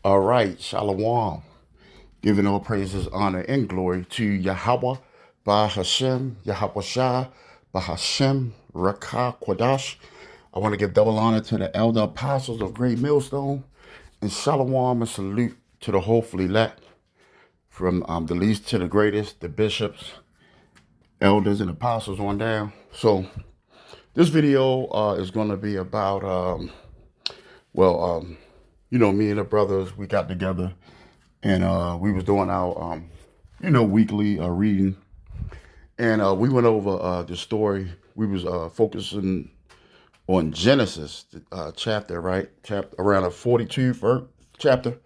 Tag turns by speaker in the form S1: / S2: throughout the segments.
S1: All right, Shalom. Giving all praises, honor, and glory to Yahweh, Bahashem, Yahweh Shah, Bahashem, Rakah, Kwadash. I want to give double honor to the elder apostles of Great Millstone, and Shalom and salute to the hopefully elect, from the least to the greatest, the bishops, elders, and apostles on down. So this video is going to be about, me and the brothers, we got together and we was doing our, weekly reading. And we went over the story. We was focusing on Genesis chapter, right? Chapter around a 42nd chapter,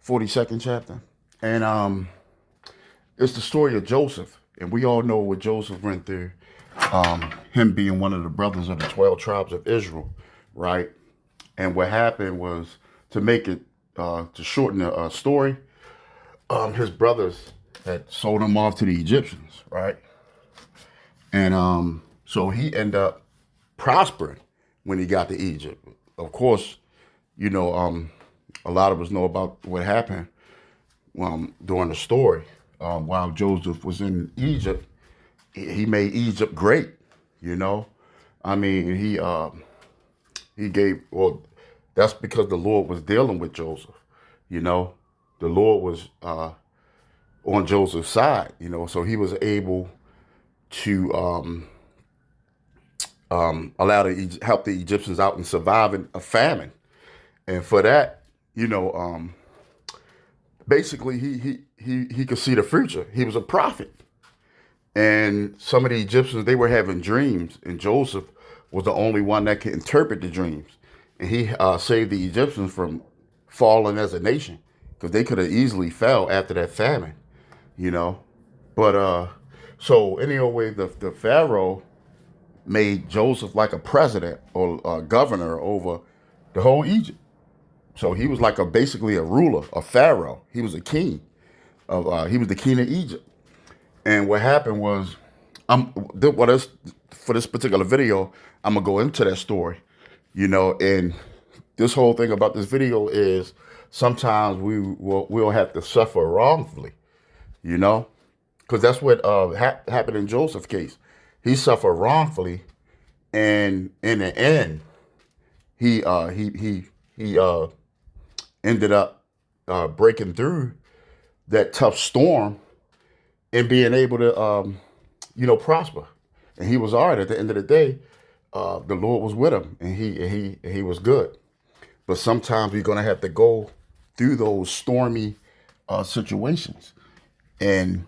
S1: 42nd chapter. And it's the story of Joseph. And we all know what Joseph went through, him being one of the brothers of the 12 tribes of Israel, right? And what happened was, to make it, to shorten the story, his brothers had sold him off to the Egyptians, right? And so he ended up prospering when he got to Egypt. Of course, a lot of us know about what happened during the story. While Joseph was in Egypt, he made Egypt great. I mean, he gave, well, that's because the Lord was dealing with Joseph. The Lord was on Joseph's side. So he was able to help the Egyptians out and surviving a famine. And for that, basically he could see the future. He was a prophet. And some of the Egyptians, they were having dreams, and Joseph was the only one that could interpret the dreams. And he saved the Egyptians from falling as a nation, because they could have easily fell after that famine, But so anyway, the Pharaoh made Joseph like a president or a governor over the whole Egypt. So he was like basically a ruler, a pharaoh. He was a king he was the king of Egypt. And what happened was, for this particular video, I'm gonna go into that story, And this whole thing about this video is, sometimes we'll have to suffer wrongfully, because that's what happened in Joseph's case. He suffered wrongfully, and in the end, he ended up breaking through that tough storm and being able to prosper. And he was all right at the end of the day. The Lord was with him, and he was good. But sometimes we're gonna have to go through those stormy situations. And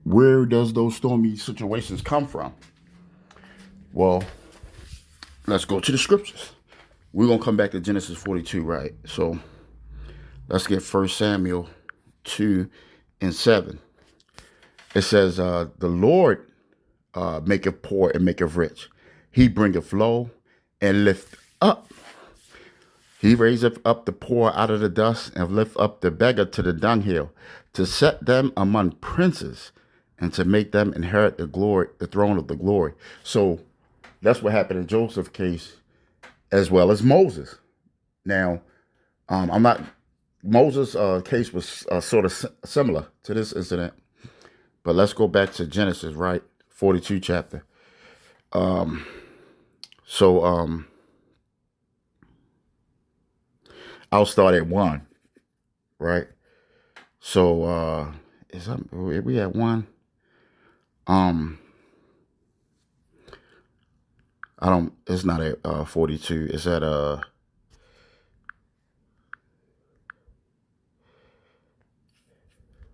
S1: where does those stormy situations come from? Well, let's go to the scriptures. We're gonna come back to Genesis 42, right? So let's get 1 Samuel 2:7. It says, the Lord maketh poor and maketh rich. He bringeth low and lift up. He raiseth up the poor out of the dust, and lift up the beggar to the dunghill, to set them among princes, and to make them inherit the throne of the glory. So that's what happened in Joseph's case, as well as Moses. Now, Moses' case was sort of similar to this incident, but let's go back to Genesis, right? 42 chapter. I'll start at 1, right? So are we at 1? It's not at 42. It's at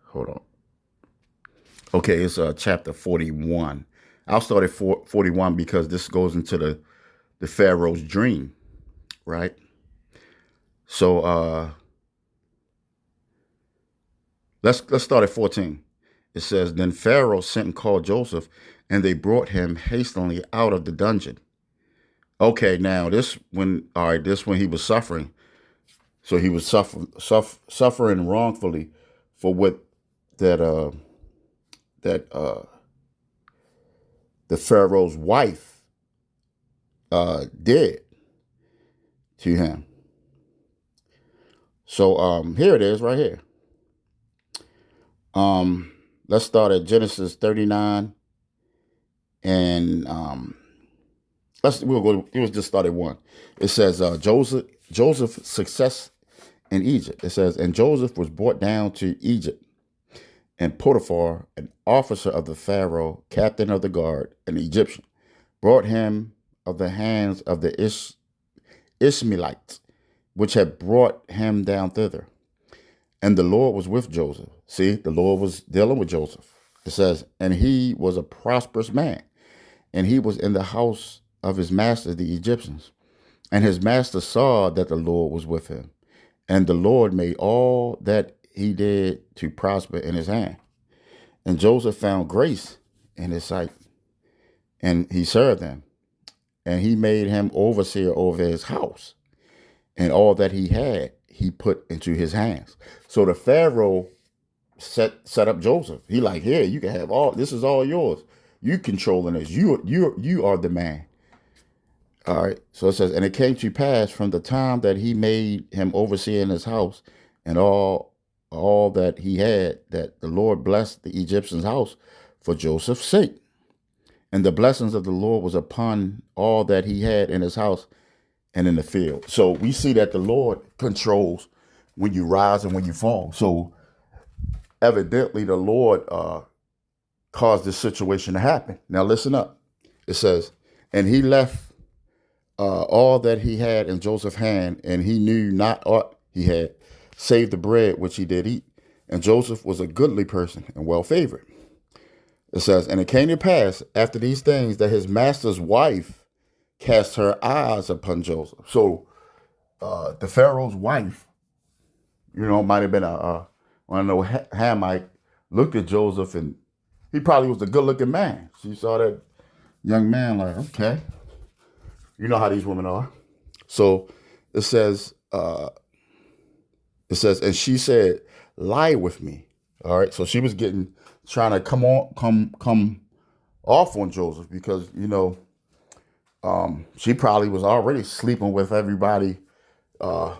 S1: hold on. Okay, it's chapter 41. I'll start at 41 because this goes into the Pharaoh's dream, right? So let's start at 14. It says, then Pharaoh sent and called Joseph, and they brought him hastily out of the dungeon. Okay, now this when he was suffering. So he was suffering wrongfully for what the Pharaoh's wife did to him. So here it is right here. Let's start at Genesis 39 and we'll just start at 1. It says Joseph's success in Egypt. It says, and Joseph was brought down to Egypt, and Potiphar, an officer of the Pharaoh, captain of the guard, an Egyptian, brought him of the hands of the Ishmaelites, which had brought him down thither. And the Lord was with Joseph. See, the Lord was dealing with Joseph. It says, and he was a prosperous man, and he was in the house of his master, the Egyptians. And his master saw that the Lord was with him, and the Lord made all that he did to prosper in his hand. And Joseph found grace in his sight, and he served him. And he made him overseer over his house, and all that he had, he put into his hands. So the Pharaoh set up Joseph. He like, here, you can have all. This is all yours. You controlling this. You are the man. All right. So it says, and it came to pass from the time that he made him overseer in his house, and all that he had, that the Lord blessed the Egyptian's house for Joseph's sake. And the blessings of the Lord was upon all that he had in his house and in the field. So we see that the Lord controls when you rise and when you fall. So evidently the Lord caused this situation to happen. Now listen up. It says, and he left all that he had in Joseph's hand, and he knew not aught he had, save the bread which he did eat. And Joseph was a goodly person and well favored. It says, and it came to pass after these things that his master's wife cast her eyes upon Joseph. So the Pharaoh's wife, might have been Hamite, looked at Joseph, and he probably was a good looking man. She saw that young man like, okay, you know how these women are. So it says, and she said, lie with me. All right. So she was trying to come off on Joseph because, she probably was already sleeping with everybody, that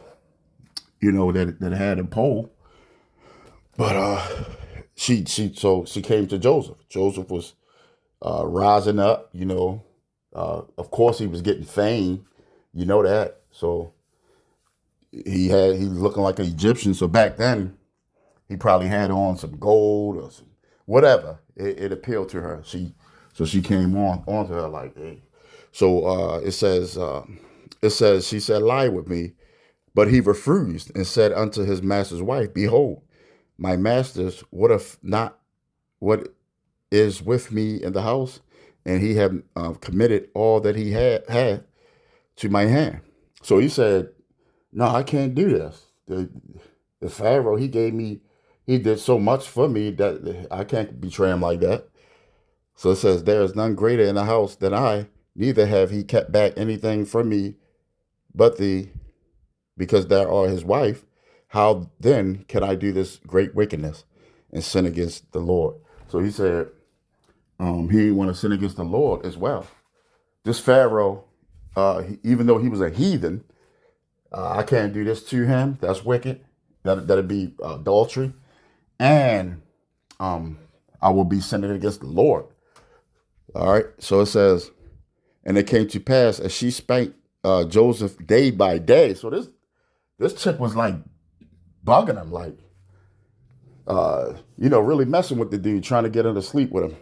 S1: had a pole. But she came to Joseph. Joseph was rising up, of course he was getting fame, that. So he was looking like an Egyptian. So back then he probably had on some gold or some whatever. It appealed to her. She came onto her like, hey. So it says she said, lie with me, but he refused and said unto his master's wife, behold, my masters, what is with me in the house, and he had committed all that he had to my hand. So he said, no, I can't do this. The Pharaoh, he did so much for me that I can't betray him like that. So it says, there is none greater in the house than I, neither have he kept back anything from me but thee, because thou art his wife. How then can I do this great wickedness and sin against the Lord? So he said, he didn't want to sin against the Lord as well. This Pharaoh, even though he was a heathen, I can't do this to him. That's wicked. That'd be adultery. And I will be sinning against the Lord. All right. So it says, and it came to pass as she spanked Joseph day by day. So this chick was like bugging him, like, really messing with the dude, trying to get him to sleep with him.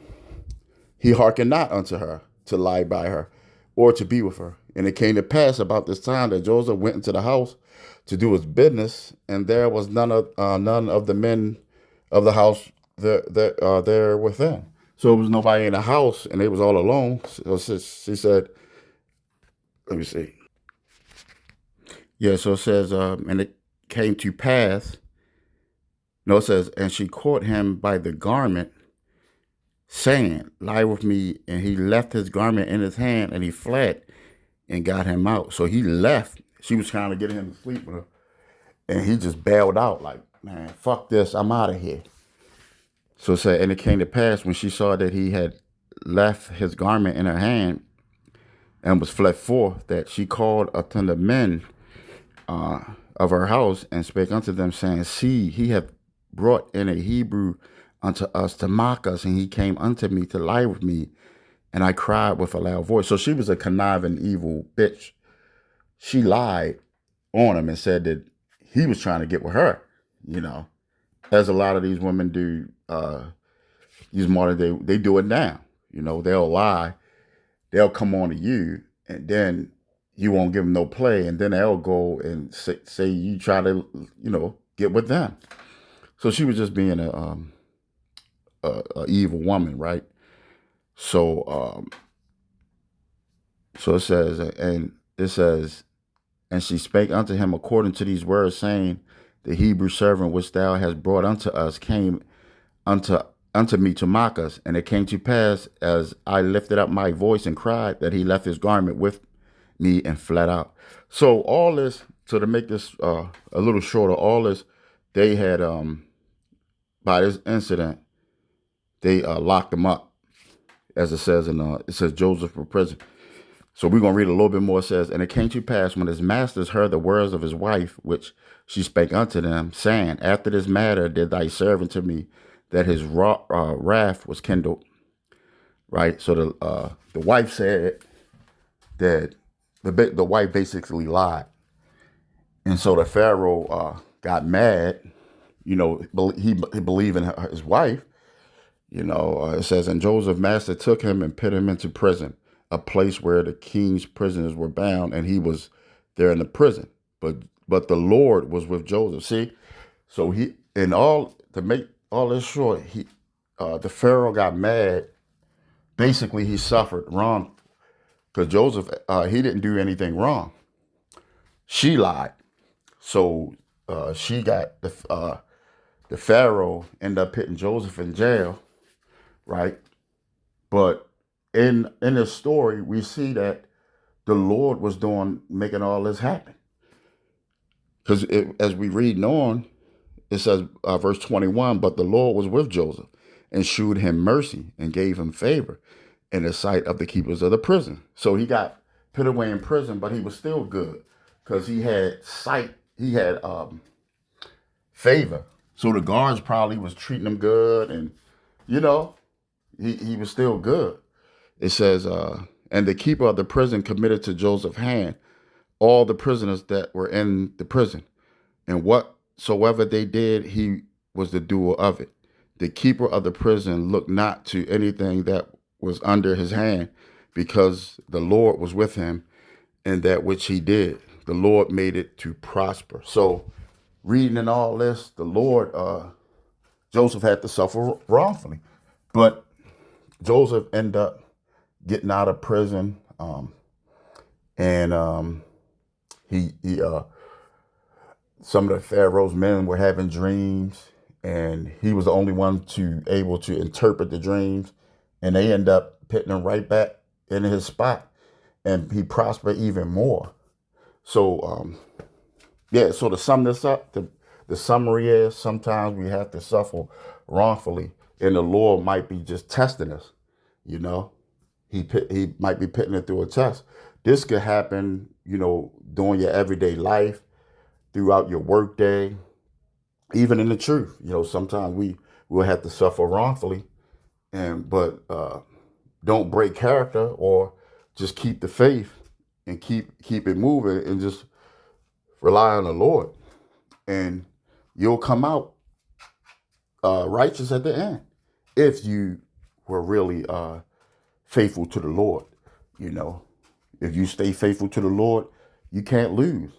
S1: He hearkened not unto her to lie by her or to be with her. And it came to pass about this time that Joseph went into the house to do his business, and there was none of the men of the house there within. So it was nobody in the house, and they was all alone. So she said, let me see. Yeah, so it says, and it came to pass. No, it says, and she caught him by the garment, saying, lie with me. And he left his garment in his hand, and he fled and got him out. So he left. She was trying to get him to sleep with her, and he just bailed out like, man, fuck this, I'm out of here. So it said, and it came to pass when she saw that he had left his garment in her hand and was fled forth, that she called unto the men of her house, and spake unto them, saying, See, he hath brought in a Hebrew unto us to mock us, and he came unto me to lie with me, and I cried with a loud voice. So she was a conniving, evil bitch. She lied on him and said that he was trying to get with her, as a lot of these women do. These modern day, they do it now. They'll lie, they'll come on to you, and then you won't give them no play, and then they'll go and say you try to, get with them. So she was just being a evil woman, right? So it says, and she spake unto him according to these words, saying, The Hebrew servant which thou hast brought unto us came unto me to mock us. And it came to pass, as I lifted up my voice and cried, that he left his garment with me and fled out. So all this, so to make this a little shorter, all this, they had, by this incident, they locked him up, as it says it says Joseph for prison. So we're going to read a little bit more. It says, And it came to pass, when his masters heard the words of his wife, which she spake unto them, saying, After this matter did thy servant to me, that his wrath was kindled. Right? So the wife said that the wife basically lied. And so the Pharaoh got mad. He believed in his wife. It says, And Joseph's master took him and put him into prison, a place where the king's prisoners were bound, and he was there in the prison. But the Lord was with Joseph. See, so to make all this short, the Pharaoh got mad. Basically, he suffered wrong because Joseph, he didn't do anything wrong. She lied, so she got the Pharaoh ended up putting Joseph in jail, right? But in this story, we see that the Lord was making all this happen. Because as we read on, it says, verse 21, But the Lord was with Joseph and shewed him mercy and gave him favor in the sight of the keepers of the prison. So he got put away in prison, but he was still good because he had favor. So the guards probably was treating him good, and he was still good. It says, And the keeper of the prison committed to Joseph's hand all the prisoners that were in the prison, and whatsoever they did, he was the doer of it. The keeper of the prison looked not to anything that was under his hand, because the Lord was with him, and that which he did, the Lord made it to prosper. So reading in all this, the Lord, Joseph had to suffer wrongfully, but Joseph ended up getting out of prison, and some of the Pharaoh's men were having dreams, and he was the only one able to interpret the dreams, and they end up putting him right back in his spot, and he prospered even more. So so to sum this up, the summary is sometimes we have to suffer wrongfully, and the Lord might be just testing us. He might be putting it through a test. This could happen, during your everyday life, throughout your work day, even in the truth. Sometimes we will have to suffer wrongfully, but don't break character, or just keep the faith and keep it moving, and just rely on the Lord, and you'll come out righteous at the end if you were really faithful to the Lord. If you stay faithful to the Lord, you can't lose,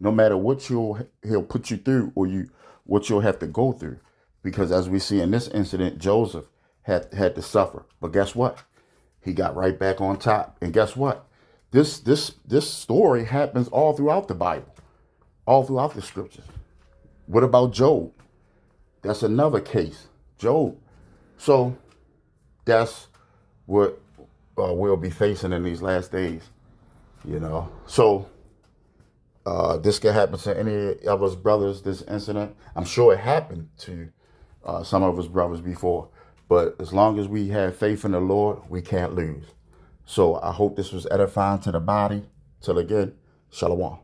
S1: no matter what he'll put you through, or what you'll have to go through. Because as we see in this incident, Joseph had to suffer, but guess what? He got right back on top. And guess what? This story happens all throughout the Bible, all throughout the scriptures. What about Job? That's another case, Job. So that's what we'll be facing in these last days. So this could happen to any of us brothers, this incident. I'm sure it happened to some of us brothers before, but as long as we have faith in the Lord, we can't lose. So I hope this was edifying to the body. Till again, shalom.